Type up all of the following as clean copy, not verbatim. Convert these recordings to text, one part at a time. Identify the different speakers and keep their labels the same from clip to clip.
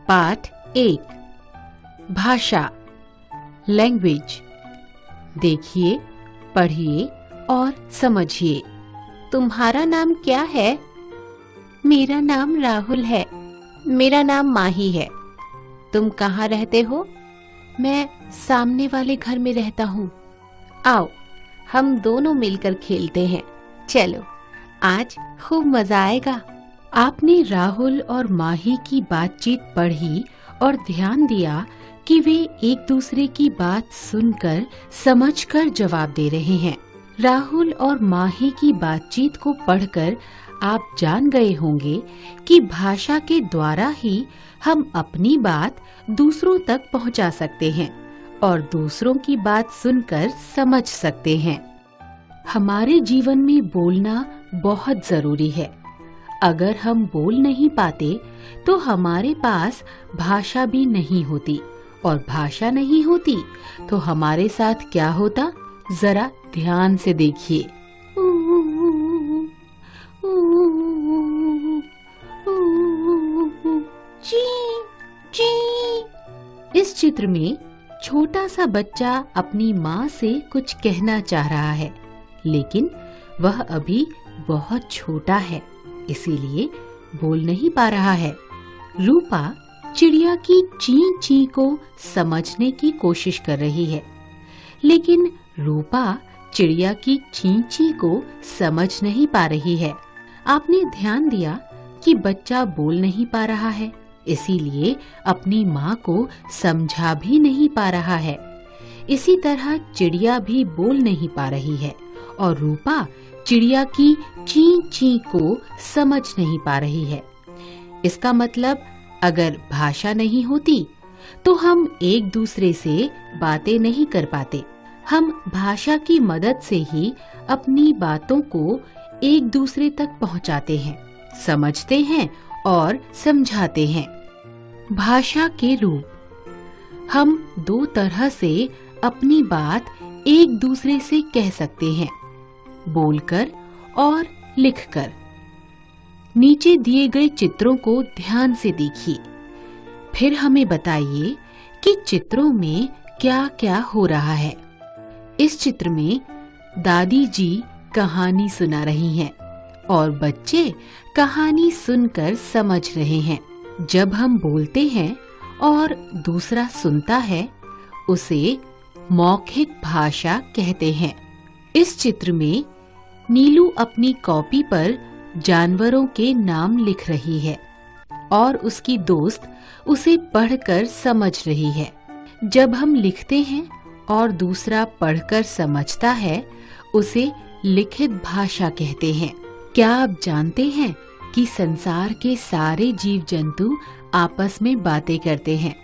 Speaker 1: पाठ 1 भाषा लैंग्वेज। देखिए, पढ़िए और समझिए। तुम्हारा नाम क्या है? मेरा नाम राहुल है। मेरा नाम माही है। तुम कहाँ रहते हो? मैं सामने वाले घर में रहता हूँ। आओ, हम दोनों मिलकर खेलते हैं। चलो, आज खूब मजा आएगा। आपने राहुल और माही की बातचीत पढ़ी और ध्यान दिया कि वे एक दूसरे की बात सुनकर समझकर जवाब दे रहे हैं। राहुल और माही की बातचीत को पढ़कर आप जान गए होंगे कि भाषा के द्वारा ही हम अपनी बात दूसरों तक पहुंचा सकते हैं और दूसरों की बात सुनकर समझ सकते हैं। हमारे जीवन में बोलना बहुत जरूरी है। अगर हम बोल नहीं पाते तो हमारे पास भाषा भी नहीं होती, और भाषा नहीं होती तो हमारे साथ क्या होता, जरा ध्यान से देखिए। इस चित्र में छोटा सा बच्चा अपनी माँ से कुछ कहना चाह रहा है, लेकिन वह अभी बहुत छोटा है, इसीलिए बोल नहीं पा रहा है। रूपा चिड़िया की ची ची को समझने की कोशिश कर रही है, लेकिन रूपा चिड़िया की ची ची को समझ नहीं पा रही है। आपने ध्यान दिया कि बच्चा बोल नहीं पा रहा है, इसीलिए अपनी माँ को समझा भी नहीं पा रहा है। इसी तरह चिड़िया भी बोल नहीं पा रही है और रूपा चिड़िया की ची ची को समझ नहीं पा रही है। इसका मतलब अगर भाषा नहीं होती तो हम एक दूसरे से बातें नहीं कर पाते। हम भाषा की मदद से ही अपनी बातों को एक दूसरे तक पहुंचाते हैं, समझते हैं और समझाते हैं। भाषा के रूप। हम दो तरह से अपनी बात एक दूसरे से कह सकते हैं, बोलकर और लिखकर। नीचे दिए गए चित्रों को ध्यान से देखिए, फिर हमें बताइए कि चित्रों में क्या-क्या हो रहा है। इस चित्र में दादी जी कहानी सुना रही हैं और बच्चे कहानी सुनकर समझ रहे हैं। जब हम बोलते हैं और दूसरा सुनता है, उसे मौखिक भाषा कहते हैं। इस चित्र में नीलू अपनी कॉपी पर जानवरों के नाम लिख रही है और उसकी दोस्त उसे पढ़कर समझ रही है। जब हम लिखते हैं और दूसरा पढ़कर समझता है, उसे लिखित भाषा कहते हैं। क्या आप जानते हैं कि संसार के सारे जीव जंतु आपस में बातें करते हैं?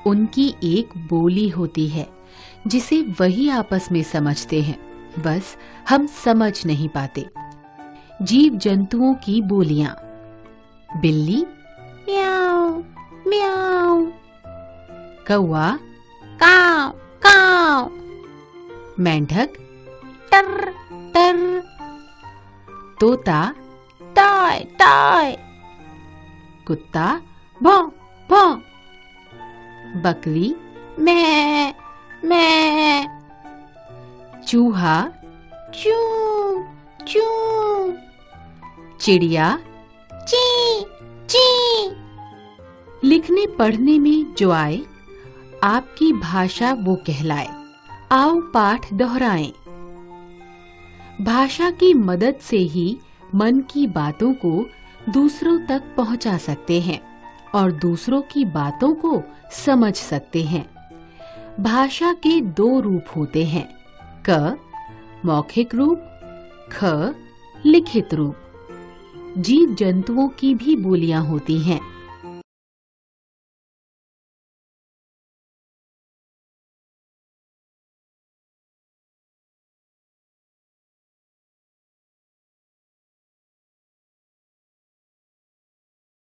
Speaker 1: उनकी एक बोली होती है जिसे वही आपस में समझते हैं, बस हम समझ नहीं पाते। जीव जंतुओं की बोलियां। बिल्ली म्याऊ म्याऊ, कौवा काव काव, मेंढक टर टर, तोता टाय टाय, कुत्ता भौं भौं, बकरी मैं मैं, चूहा चू चू, चिड़िया ची ची। लिखने पढ़ने में जो आए, आपकी भाषा वो कहलाए। आओ पाठ दोहराएं। भाषा की मदद से ही मन की बातों को दूसरों तक पहुंचा सकते हैं और दूसरों की बातों को समझ सकते हैं। भाषा के दो रूप होते हैं, क मौखिक रूप, ख लिखित रूप। जीव जंतुओं की भी बोलियां होती हैं।